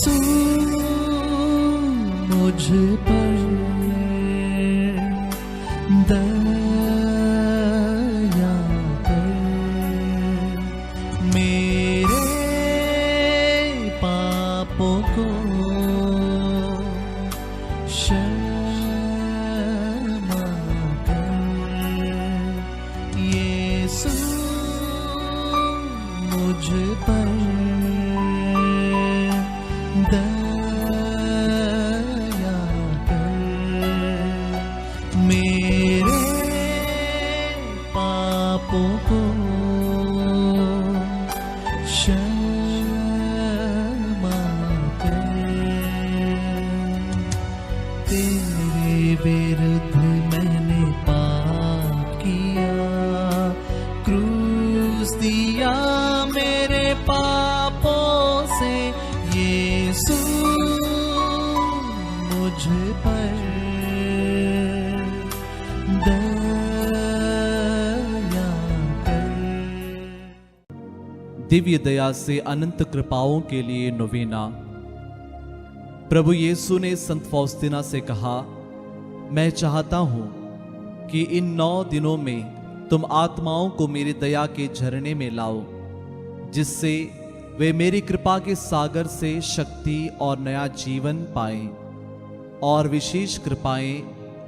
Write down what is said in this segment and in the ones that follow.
यीशु मुझ पर दया कर, मेरे पापों को क्षमा कर। यीशु मुझ पर दया कर, मेरे पापों को क्षमा कर। तेरे विरुद्ध मैंने पाप किया, क्रूस दिया मेरे पापों से। यीशु मुझ पर दया कर। दिव्य दया से अनंत कृपाओं के लिए नोवेना। प्रभु यीशु ने संत फौस्तीना से कहा, मैं चाहता हूं कि इन 9 दिनों में तुम आत्माओं को मेरी दया के झरने में लाओ, जिससे वे मेरी कृपा के सागर से शक्ति और नया जीवन पाएं, और विशेष कृपाएं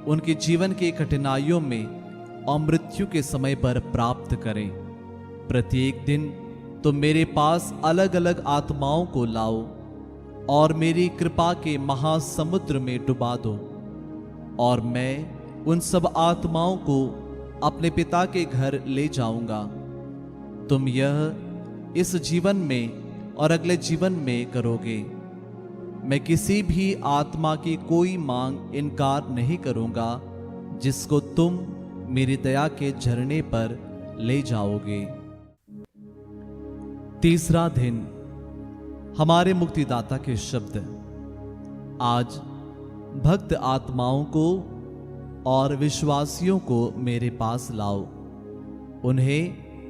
उनके जीवन की कठिनाइयों में और मृत्यु के समय पर प्राप्त करें। प्रत्येक दिन तुम मेरे पास अलग अलग आत्माओं को लाओ और मेरी कृपा के महासमुद्र में डुबा दो, और मैं उन सब आत्माओं को अपने पिता के घर ले जाऊंगा। तुम यह इस जीवन में और अगले जीवन में करोगे। मैं किसी भी आत्मा की कोई मांग इनकार नहीं करूंगा जिसको तुम मेरी दया के झरने पर ले जाओगे। तीसरा दिन, हमारे मुक्तिदाता के शब्द। आज भक्त आत्माओं को और विश्वासियों को मेरे पास लाओ, उन्हें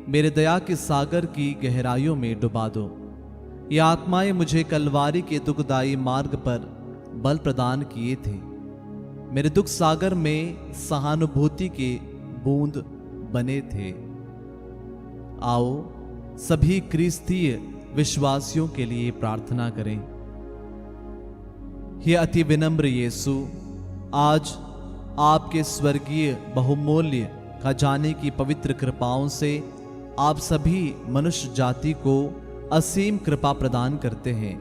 मेरे दया के सागर की गहराइयों में डुबा दो। ये आत्माएं मुझे कलवारी के दुखदायी मार्ग पर बल प्रदान किए थे। मेरे दुख सागर में सहानुभूति के बूंद बने थे। आओ सभी क्रिस्तीय विश्वासियों के लिए प्रार्थना करें। हे अति विनम्र यीशु, आज आपके स्वर्गीय बहुमूल्य खजाने की पवित्र कृपाओं से आप सभी मनुष्य जाति को असीम कृपा प्रदान करते हैं।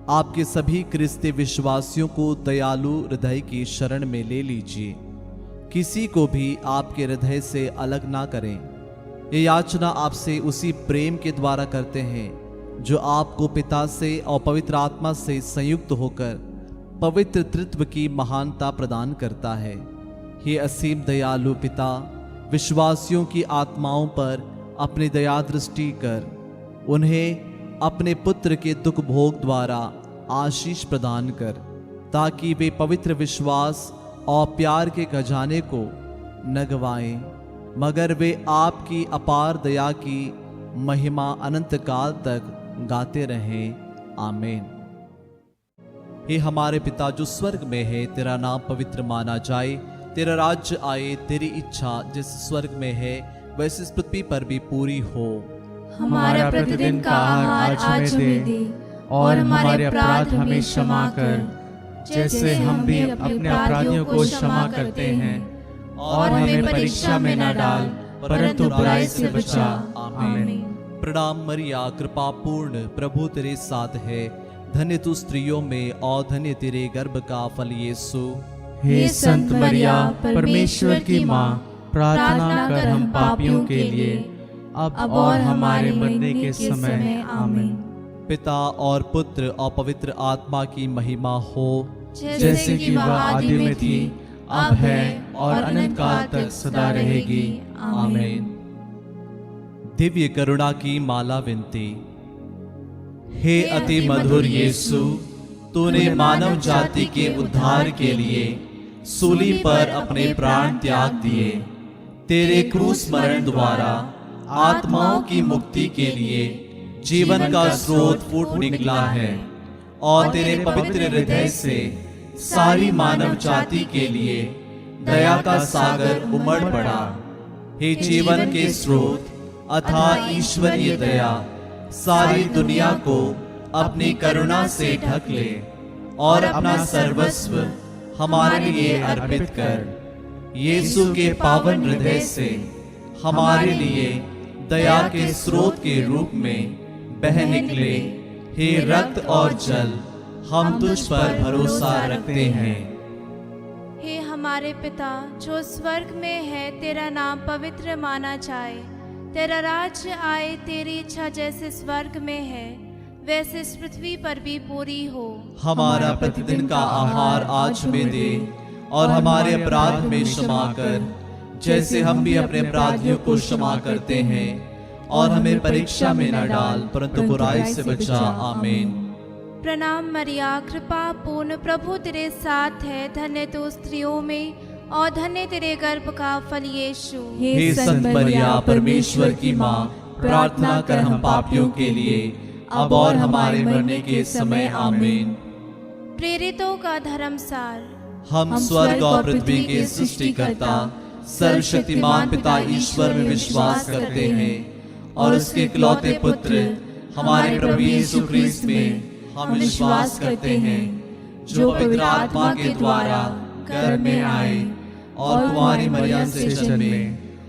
आपके सभी क्रिस्ती विश्वासियों को दयालु हृदय की शरण में ले लीजिए। किसी को भी आपके हृदय से अलग ना करें। ये याचना आपसे उसी प्रेम के द्वारा करते हैं जो आपको पिता से और पवित्र आत्मा से संयुक्त होकर पवित्र तृत्व की महानता प्रदान करता है। हे असीम दयालु पिता, विश्वासियों की आत्माओं पर अपनी दया दृष्टि कर उन्हें अपने पुत्र के दुख भोग द्वारा आशीष प्रदान कर, ताकि वे पवित्र विश्वास और प्यार के खजाने को न गवाएं, मगर वे आपकी अपार दया की महिमा अनंत काल तक गाते रहें। आमीन। हे हमारे पिता जो स्वर्ग में है, तेरा नाम पवित्र माना जाए, तेरा राज्य आए, तेरी इच्छा जैसे स्वर्ग में है वैसे इस पृथ्वी पर भी पूरी हो। हमारा प्रतिदिन का आहार आज हमें दे, और हमारे अपराध हमें क्षमा कर, जैसे हम भी अपने अपराधियों को क्षमा करते हैं, और हमें परीक्षा में न डाल, परंतु बुराई से बचा। आमीन। प्रणाम मरिया, कृपा पूर्ण, प्रभु तेरे साथ है, धन्य तू स्त्रियों में और धन्य तेरे गर्भ का फल यीशु। हे संत मरिया, परमेश्वर की माँ, प्रार्थना कर हम पापियों के लिए, अब और हमारे मरने के समय। आमीन। पिता और पुत्र और पवित्र आत्मा की महिमा हो, जैसे कि वह आदि में थी, अब है और अनंत काल तक सदा रहेगी। आमीन। दिव्य करुणा की माला विनती। हे अति मधुर यीशु, तूने मानव जाति के उद्धार के लिए सूली पर अपने प्राण त्याग दिए। तेरे क्रूस मरण द्वारा आत्माओं की मुक्ति के लिए जीवन का स्रोत फूट निकला है, और तेरे पवित्र हृदय से सारी मानव जाति के लिए दया का सागर उमड़ पड़ा। हे जीवन के स्रोत अथाह ईश्वरीय दया, सारी दुनिया को अपनी करुणा से ढक ले और अपना सर्वस्व हमारे लिए अर्पित कर। यीशु के पावन हृदय से हमारे लिए दया के स्रोत के रूप में बह निकले। हे रक्त और जल, हम तुझ पर भरोसा रखते हैं। हे हमारे पिता जो स्वर्ग में है, तेरा नाम पवित्र माना जाए। तेरा राज्य आए, तेरी इच्छा जैसे स्वर्ग में है वैसे इस पृथ्वी पर भी पूरी हो। हमारा प्रतिदिन का आहार आज हमें दे और हमारे अपराध में क्षमा कर, जैसे हम भी अपने अपराधियों को क्षमा करते हैं। और हमें परीक्षा में न डाल, परंतु बुराई से बचा। आमीन। प्रणाम मरिया, कृपा पूर्ण, प्रभु तेरे साथ है। धन्य तू स्त्रियों में और धन्य तेरे गर्भ का फल यीशु। हे संत मरिया, परमेश्वर की माँ, प्रार्थना कर हम पापियों के लिए अब और हमारे मरने के समय। आमीन। प्रेरितों का धर्मसार। हम स्वर्ग और पृथ्वी के सृष्टिकर्ता सर्वशक्तिमान पिता ईश्वर में विश्वास करते हैं और उसके इकलौते पुत्र हमारे प्रभु यीशु ख्रीस्त में हम विश्वास करते हैं, जो पवित्र आत्मा के द्वारा गर्भ में आए और कुंवारी मरियम से जन्मे।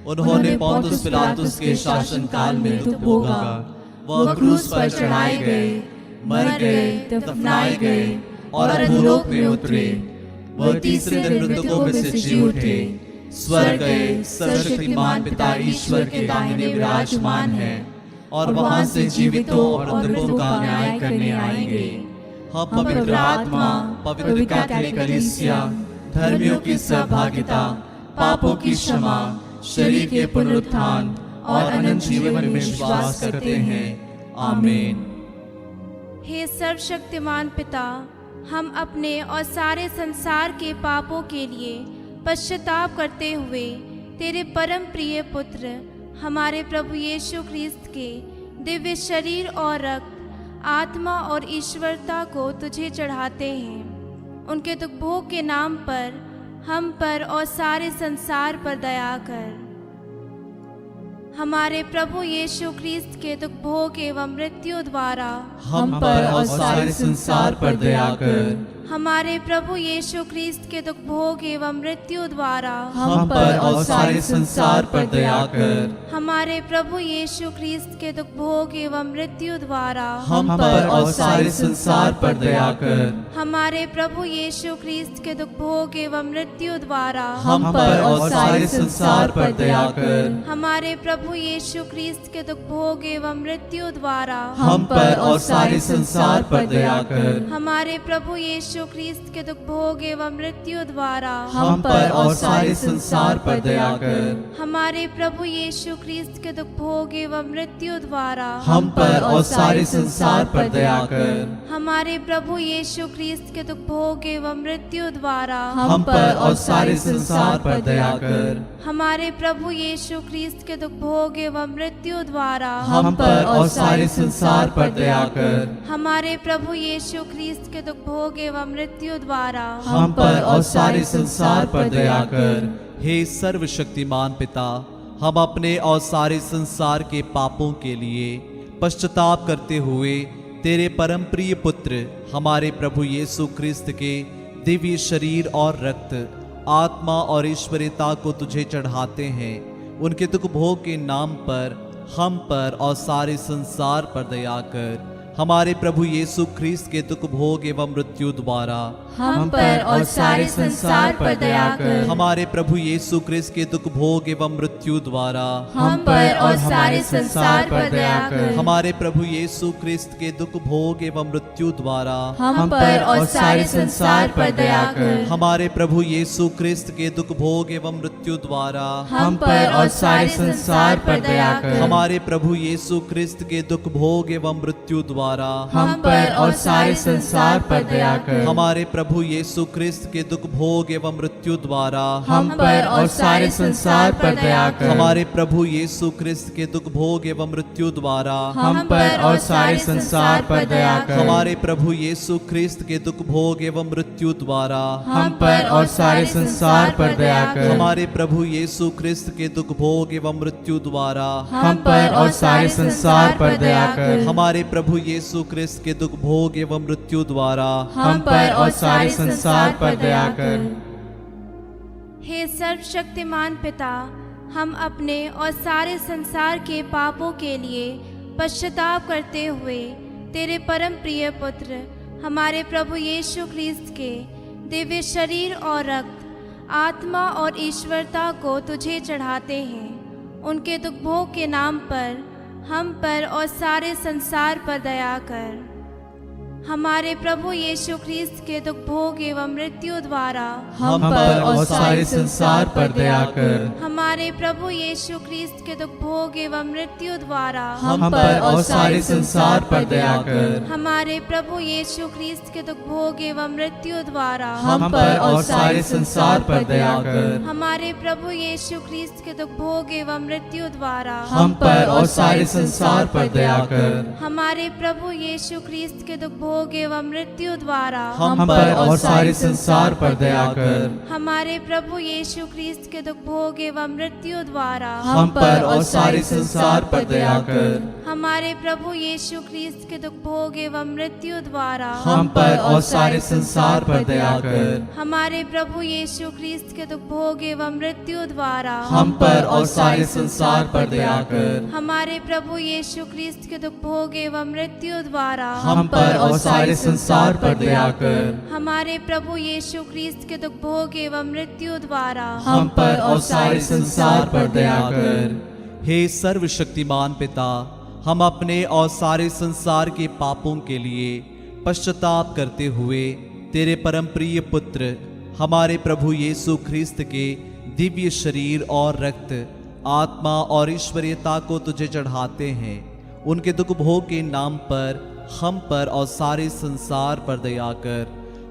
उन्होंने पोंतुस पिलातुस के शासन काल में दुख भोगा। वह क्रूस पर चढ़ाए गए, मर गए, दफनाए गए और अधोलोक में उतरे। वह तीसरे दिन मृतकों में से जी उठे, स्वर्ग गए, सर्वशक्तिमान पिता ईश्वर के दाहिने विराजमान है और वहां से जीवितों और मृतकों का न्याय करने आएंगे। हम पवित्र आत्मा, पवित्र कैथोलिक कलीसिया, धर्मियों की सहभागिता, पापों की क्षमा, शरीर के पुनरुत्थान और अनंत जीवन में विश्वास करते हैं। आमीन। हे सर्वशक्तिमान पिता, हम अपने और सारे संसार के पापों के लिए पश्चाताप करते हुए तेरे परम प्रिय पुत्र हमारे प्रभु यीशु ख्रीस्त के दिव्य शरीर और रक्त, आत्मा और ईश्वरता को तुझे चढ़ाते हैं। उनके दुख भोग के नाम पर हम पर और सारे संसार पर दया कर। हमारे प्रभु यीशु ख्रीस्त के दुख भोग एवं मृत्यु द्वारा हम पर और सारे संसार पर दया कर। हमारे प्रभु यीशु ख्रीस्त के दुख भोग एवं मृत्यु द्वारा हम पर और सारे संसार पर दया कर। हमारे प्रभु यीशु ख्रीस्त के दुख भोग एवं मृत्यु द्वारा हम पर और सारे संसार पर दया कर। हमारे प्रभु यीशु ख्रीस्त के दुख भोग एवं मृत्यु द्वारा हम पर और सारे संसार पर दया कर। हमारे प्रभु यीशु ख्रीस्त के दुख भोग एवं मृत्यु द्वारा हम पर और सारे संसार पर दया कर। हमारे प्रभु यीशु ख्रीस्त के दुख भोग एवं मृत्यु द्वारा हम पर और सारे संसार पर दया कर। हमारे प्रभु यीशु ख्रीस्त के दुख भोग एवं मृत्यु द्वारा हम पर और सारे संसार पर दया कर। हमारे प्रभु यीशु ख्रीस्त के दुख भोग एवं मृत्यु द्वारा हम पर और सारे संसार पर दया कर। हमारे प्रभु यीशु ख्रीस्त के दुख भोग एवं मृत्यु द्वारा हम पर और सारे संसार पर दया कर। हमारे प्रभु यीशु ख्रीस्त के दुख भोग एवं मृत्यु द्वारा हम पर और सारे संसार पर दया कर। हे सर्वशक्तिमान पिता, हम अपने और सारे संसार के पापों के लिए पश्चाताप करते हुए तेरे परम प्रिय पुत्र हमारे प्रभु यीशु ख्रीस्त के दिव्य शरीर और रक्त, आत्मा और ईश्वरीयता को तुझे चढ़ाते हैं। उनके दुख भोग के नाम पर हम पर और सारे संसार पर दया कर। हमारे प्रभु यीशु ख्रीस्त के दुख भोग एवं मृत्यु द्वारा हम पर और सारे संसार पर दया कर। हमारे प्रभु यीशु ख्रीस्त के दुख भोग एवं मृत्यु द्वारा हम पर और सारे संसार पर दया कर। हमारे प्रभु यीशु ख्रीस्त के दुख भोग एवं मृत्यु द्वारा हम पर और सारे संसार पर दया कर। हमारे प्रभु यीशु ख्रीस्त के दुख भोग एवं मृत्यु द्वारा हम पर और सारे संसार पर दया कर। हमारे प्रभु यीशु ख्रीस्त के दुख भोग एवं मृत्यु द्वारा द्वारा हम पर और सारे संसार पर दया कर। हमारे प्रभु यीशु क्रिस्त के दुख भोग एवं मृत्यु द्वारा हम पर और सारे संसार पर दया कर। हमारे प्रभु यीशु क्रिस्त के दुख भोग एवं मृत्यु द्वारा हम पर और सारे संसार पर दया कर। हमारे प्रभु यीशु क्रिस्त के दुख भोग एवं मृत्यु द्वारा हम पर और सारे संसार पर दया कर। हमारे प्रभु यीशु क्रिस्त के दुख भोग एवं मृत्यु द्वारा हम पर और सारे संसार पर दया कर। हमारे प्रभु यीशु क्रिस्त के दुख भोग एवं मृत्यु द्वारा हम पर और सारे संसार पर दया कर। हे सर्वशक्तिमान पिता, हम अपने और सारे संसार के पापों के लिए पश्चाताप करते हुए तेरे परम प्रिय पुत्र हमारे प्रभु यीशु ख्रीस्त के दिव्य शरीर और रक्त, आत्मा और ईश्वरता को तुझे चढ़ाते हैं। उनके दुख भोग के नाम पर हम पर और सारे संसार पर दया कर। हमारे प्रभु यीशु ख्रीस्त के दुख भोग एवं मृत्यु द्वारा हम पर और सारे संसार पर दया कर। हमारे प्रभु यीशु ख्रीस्त के दुख भोग एवं मृत्यु द्वारा हम पर और सारे संसार पर दया कर। हमारे प्रभु यीशु ख्रीस्त के दुख भोग एवं मृत्यु द्वारा हम पर और सारे संसार पर दया कर। हमारे प्रभु यीशु ख्रीस्त के दुख भोग एवं मृत्यु द्वारा हम पर और सारे संसार पर दया कर। हमारे प्रभु यीशु ख्रीस्त के दुख भोग एवं मृत्यु द्वारा हम पर और सारे संसार पर दया कर। हमारे प्रभु यीशु ख्रीस्त के दुख भोग एवं मृत्यु द्वारा हम पर और सारे संसार पर दया कर। हमारे प्रभु यीशु ख्रीस्त के दुख भोग एवं मृत्यु द्वारा हम पर और सारे संसार पर दया कर। हमारे प्रभु यीशु ख्रीस्त के दुख भोग एवं मृत्यु द्वारा हम पर और सारे संसार पर दया कर। हमारे प्रभु यीशु ख्रीस्त के दुख भोग एवं मृत्यु द्वारा हम पर और सारे संसार पर दया कर। हमारे प्रभु यीशु ख्रीस्त के दुख भोग एवं मृत्यु द्वारा हम पर और सारे संसार पर दया कर। हे सर्वशक्तिमान पिता, हम अपने और सारे संसार के पापों के लिए पश्चाताप करते हुए तेरे परम प्रिय पुत्र हमारे प्रभु यीशु ख्रीस्त के दिव्य शरीर और रक्त, आत्मा और ईश्वरीयता को तुझे चढ़ाते हैं। उनके दुख भोग के नाम पर हम पर और सारे संसार पर दया कर।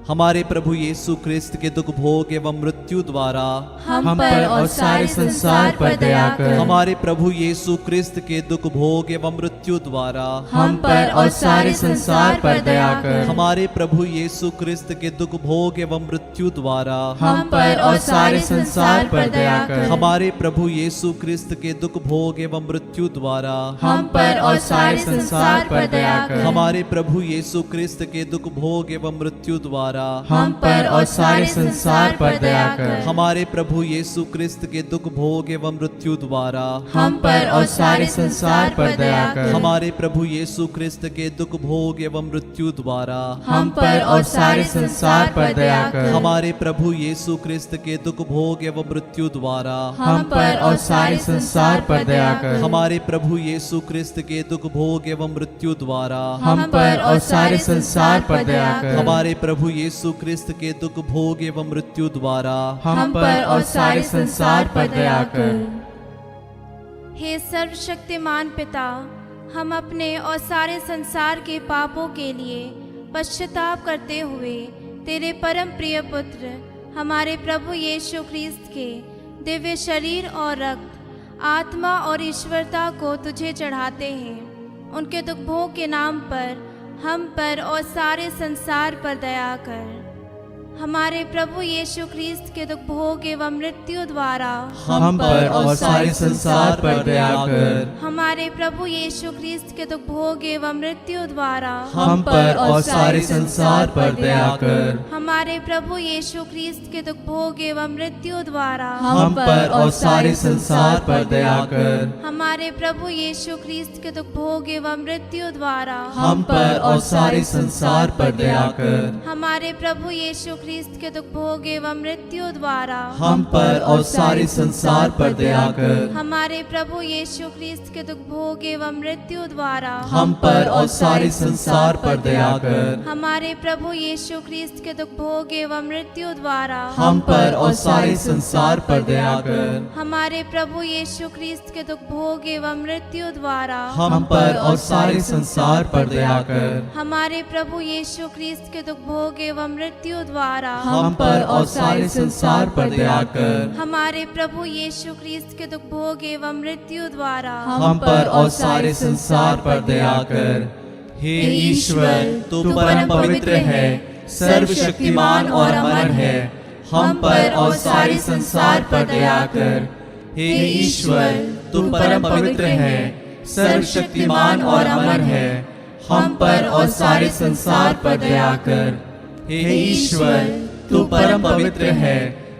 हमारे प्रभु यीशु क्रिस्त के दुख भोग एवं मृत्यु द्वारा हम पर और सारे संसार पर दया कर। हमारे प्रभु यीशु क्रिस्त के दुख भोग एवं मृत्यु द्वारा हम पर और सारे संसार पर दया कर। हमारे प्रभु यीशु क्रिस्त के दुख भोग एवं मृत्यु द्वारा हम पर और सारे संसार पर दया कर। हमारे प्रभु यीशु क्रिस्त के दुख भोग एवं मृत्यु द्वारा हम पर और सारे संसार पर दया कर। हमारे प्रभु यीशु क्रिस्त के दुख भोग एवं मृत्यु द्वारा हम पर और सारे संसार पर दया कर। हमारे प्रभु यीशु क्रिस्त के दुख भोग एवं मृत्यु द्वारा हम पर और सारे संसार पर दया कर। हमारे प्रभु यीशु क्रिस्त के दुख भोग एवं मृत्यु द्वारा हम पर और सारे संसार पर दया कर। हमारे प्रभु यीशु क्रिस्त के दुख भोग एवं मृत्यु द्वारा हम पर और सारे संसार पर दया कर। हमारे प्रभु यीशु क्रिस्त के दुख भोग एवं मृत्यु द्वारा हम पर और सारे संसार पर दया कर। हमारे प्रभु यीशु क्रिस्त के दुख भोग एवं मृत्यु द्वारा हम पर और सारे संसार पर दया कर। हे सर्वशक्तिमान पिता, हम अपने और सारे संसार के पापों के लिए पश्चाताप करते हुए तेरे परम प्रिय पुत्र हमारे प्रभु यीशु ख्रीस्त के दिव्य शरीर और रक्त, आत्मा और ईश्वरता को तुझे चढ़ाते हैं। उनके दुख भोग के नाम पर हम पर और सारे संसार पर दया कर। हमारे प्रभु यीशु ख्रीस्त के दुख भोग एवं मृत्यु द्वारा हम पर और सारे संसार पर दया कर। हमारे प्रभु यीशु ख्रीस्त के दुख भोग एवं मृत्यु द्वारा हम पर और सारे संसार पर दया कर। हमारे प्रभु यीशु ख्रीस्त के दुख भोग एवं मृत्यु द्वारा हम पर और सारे संसार पर दया कर। हमारे प्रभु यीशु ख्रीस्त के दुख भोग एवं मृत्यु द्वारा हम पर और सारे संसार पर दया कर। हमारे प्रभु यीशु ख्रीस्त के दुख भोग एवं मृत्यु द्वारा हम पर और सारे संसार पर दया कर। हमारे प्रभु यीशु ख्रीस्त के दुख भोग एवं मृत्यु द्वारा हम पर और सारे संसार पर दया कर। हमारे प्रभु यीशु ख्रीस्त के दुख भोग एवं मृत्यु द्वारा हम पर और सारे संसार पर दया कर। हमारे प्रभु यीशु ख्रीस्त के दुख भोग एवं मृत्यु द्वारा हम पर और सारे संसार पर दया कर। हमारे प्रभु यीशु ख्रीस्त के दुख भोग एवं मृत्यु द्वारा हम पर और सारे संसार पर दया कर। हमारे प्रभु यीशु ख्रीस्त के दुख भोग एवं मृत्यु द्वारा हम पर और सारे संसार पर दया कर। हे ईश्वर, तू परम पवित्र है, सर्वशक्तिमान और अमर है। हम पर और सारे संसार पर दया कर। हे ईश्वर, तू परम पवित्र है, सर्वशक्तिमान और अमर है। हम पर और सारे संसार पर दया कर। हे ईश्वर, तू परम पवित्र है,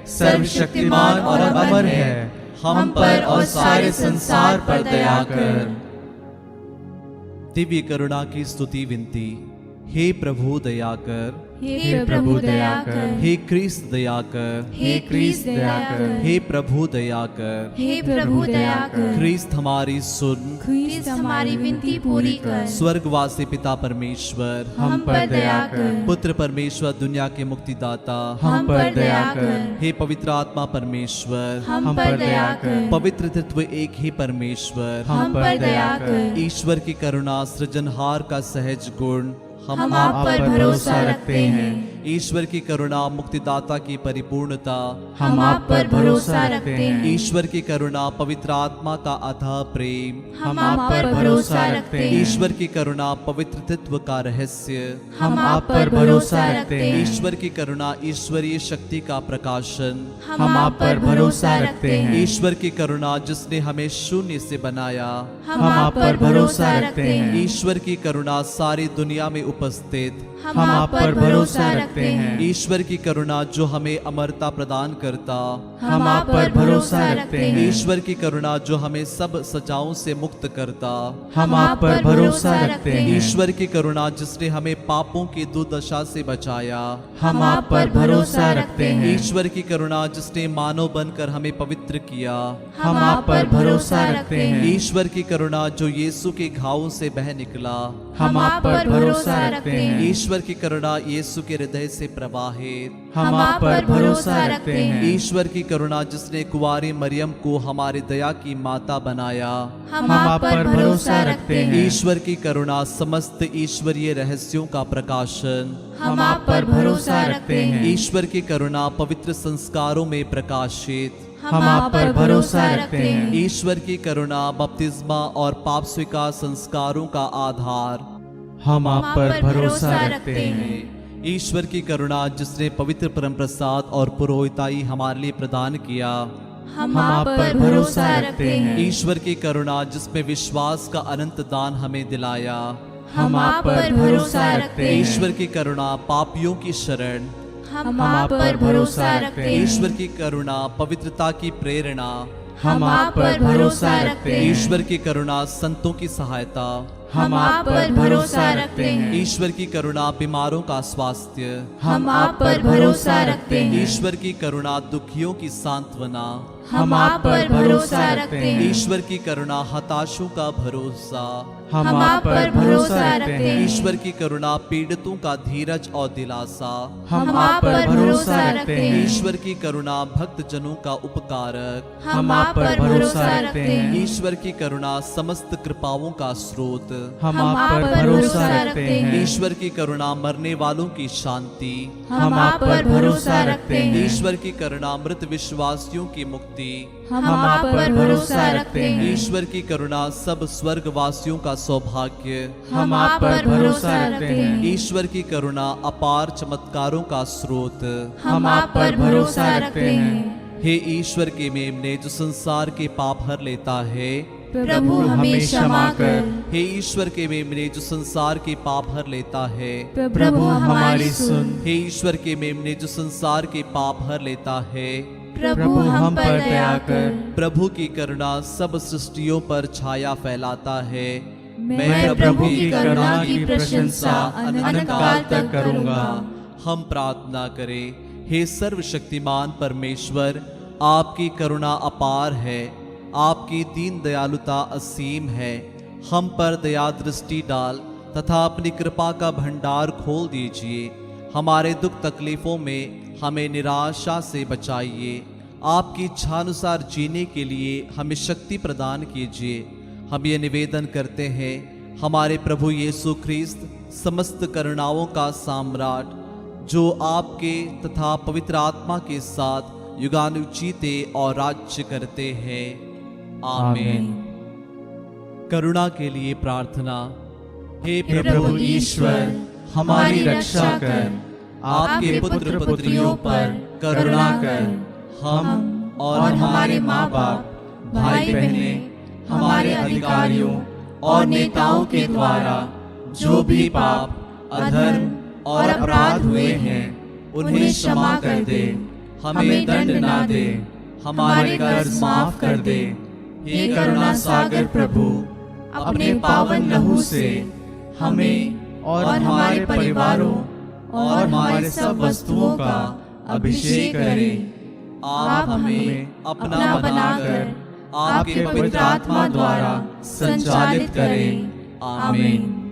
सर्वशक्तिमान और अमर है। हम पर और सारे संसार पर दया कर। दिव्य करुणा की स्तुति विनती। हे प्रभु दया कर। हे प्रभु दया कर। हे क्रिस्त दया कर। हे क्रिस्त दया कर। हे प्रभु दया कर। हे प्रभु दया कर। क्रिस्त हमारी सुन। क्रिस्त हमारी विनती पूरी कर। स्वर्गवासी पिता परमेश्वर, हम पर दया कर। पुत्र परमेश्वर, दुनिया के मुक्तिदाता, हम पर दया कर। हे पवित्र आत्मा परमेश्वर, हम पर दया कर। पवित्र तत्व एक ही परमेश्वर, हम पर दया कर। ईश्वर की करुणा, सृजनहार का सहज गुण, हम आप पर भरोसा रखते हैं। ईश्वर की करुणा, मुक्तिदाता की परिपूर्णता, हम आप पर भरोसा रखते हैं। ईश्वर की करुणा, पवित्र आत्मा का अथाह प्रेम, हम आप पर भरोसा रखते हैं। ईश्वर की करुणा, पवित्र तत्व का रहस्य, हम आप पर भरोसा रखते हैं। ईश्वर की करुणा, ईश्वरीय शक्ति का प्रकाशन, हम आप पर भरोसा रखते हैं। ईश्वर की करुणा, जिसने हमें शून्य से बनाया, हम आप पर भरोसा रखते हैं। ईश्वर की करुणा, सारी दुनिया में उपस्थित, हम आप पर भरोसा रखते हैं। ईश्वर की करुणा, जो हमें अमरता प्रदान करता, हम आप पर भरोसा रखते हैं। ईश्वर की करुणा, जो हमें सब सजाओं से मुक्त करता, हम आप पर भरोसा रखते हैं। ईश्वर की करुणा, जिसने हमें पापों की दुर्दशा से बचाया, हम आप पर भरोसा रखते हैं। ईश्वर की करुणा, जिसने मानव बनकर हमें पवित्र किया, हम आप पर भरोसा रखते हैं। ईश्वर की करुणा, जो यीशु के घावों से बह निकला, हम आप पर भरोसा रखते हैं। ईश्वर की करुणा, यीशु के हृदय से प्रवाहित, हम आप पर भरोसा रखते हैं। ईश्वर की करुणा, जिसने कुंवारी मरियम को हमारी दया की माता बनाया, हम आप पर भरोसा रखते हैं। ईश्वर की करुणा, समस्त ईश्वरीय रहस्यों का प्रकाशन, हम आप पर भरोसा रखते हैं। ईश्वर की करुणा, पवित्र संस्कारों में प्रकाशित, हम आप पर भरोसा रखते हैं। ईश्वर की करुणा, बपतिस्मा और पाप स्वीकार संस्कारों का आधार, हम आप पर भरोसा रखते हैं। ईश्वर की करुणा, जिसने पवित्र परम प्रसाद और पुरोहिताई हमारे लिए प्रदान किया, हम आप पर भरोसा रखते हैं। ईश्वर की करुणा, जिसमें विश्वास का अनंत दान हमें दिलाया, हम आप पर भरोसा रखते हैं। ईश्वर की करुणा, पापियों की शरण, हम आप पर भरोसा रखते हैं। ईश्वर की करुणा, पवित्रता की प्रेरणा, हम आप पर भरोसा रखते हैं। ईश्वर की करुणा, संतों की सहायता, हम आप पर भरोसा रखते हैं। ईश्वर की करुणा, बीमारों का स्वास्थ्य, हम आप पर भरोसा रखते हैं। ईश्वर की करुणा, दुखियों की सांत्वना, हम आप पर भरोसा रखते हैं। ईश्वर की करुणा, हताशों का भरोसा, हम आप पर भरोसा रखते हैं। ईश्वर की करुणा, पीड़ितों का धीरज और दिलासा, हम आप पर भरोसा रखते हैं। ईश्वर की करुणा, भक्त जनों का उपकारक, हम आप पर भरोसा रखते हैं। ईश्वर की करुणा, समस्त कृपाओं का स्रोत, हम आप पर भरोसा रखते हैं। ईश्वर की करुणा, मरने वालों की शांति, हम आप पर भरोसा रखते हैं। ईश्वर की करुणा, मृत विश्वासियों की मुक्ति, हम आप पर भरोसा रखते हैं। ईश्वर की करुणा, सब स्वर्गवासियों का सौभाग्य, हम आप पर भरोसा रखते हैं। ईश्वर की करुणा, अपार चमत्कारों का स्रोत, हम आप पर भरोसा रखते हैं। हे ईश्वर के मेमने, जो संसार के पाप हर लेता है, प्रभु हमें क्षमा कर। हे ईश्वर के मेमने, जो संसार के पाप हर लेता है, प्रभु हमारी सुन। हे ईश्वर के मेमने, जो संसार के पाप हर लेता है, प्रभु हम पर दया कर। प्रभु की करुणा सब सृष्टियों पर छाया फैलाता है। मैं प्रभु की करुणा की प्रशंसा अनंत काल तक करूंगा। हम प्रार्थना करें। हे सर्वशक्तिमान परमेश्वर, आपकी करुणा अपार है, आपकी दीन दयालुता असीम है। हम पर दया दृष्टि डाल तथा अपनी कृपा का भंडार खोल दीजिए। हमारे दुख तकलीफों में हमें निराशा से बचाइए। आपकी इच्छानुसार जीने के लिए हमें शक्ति प्रदान कीजिए। हम ये निवेदन करते हैं, हमारे प्रभु यीशु ख्रीस्त समस्त करुणाओं का सम्राट, जो आपके तथा पवित्र आत्मा के साथ युगानुयुग जीते और राज्य करते हैं। आमीन। करुणा के लिए प्रार्थना। हे प्रभु ईश्वर, हमारी रक्षा कर, आपके पुत्र पुत्रियों पर करुणा कर। हम और हमारे माँ बाप, भाई बहने, हमारे अधिकारियों और नेताओं के द्वारा जो भी पाप, अधर्म और अपराध हुए हैं, उन्हें क्षमा कर दे। हमें दंड ना दे, हमारे कर्ज माफ कर दे। हे करुणा सागर प्रभु, अपने पावन लहू से हमें और हमारे परिवारों और हमारे सब वस्तुओं का अभिषेक करें। आप हमें अपना बनाकर आपके पवित्र आत्मा द्वारा संचालित करें। आमीन।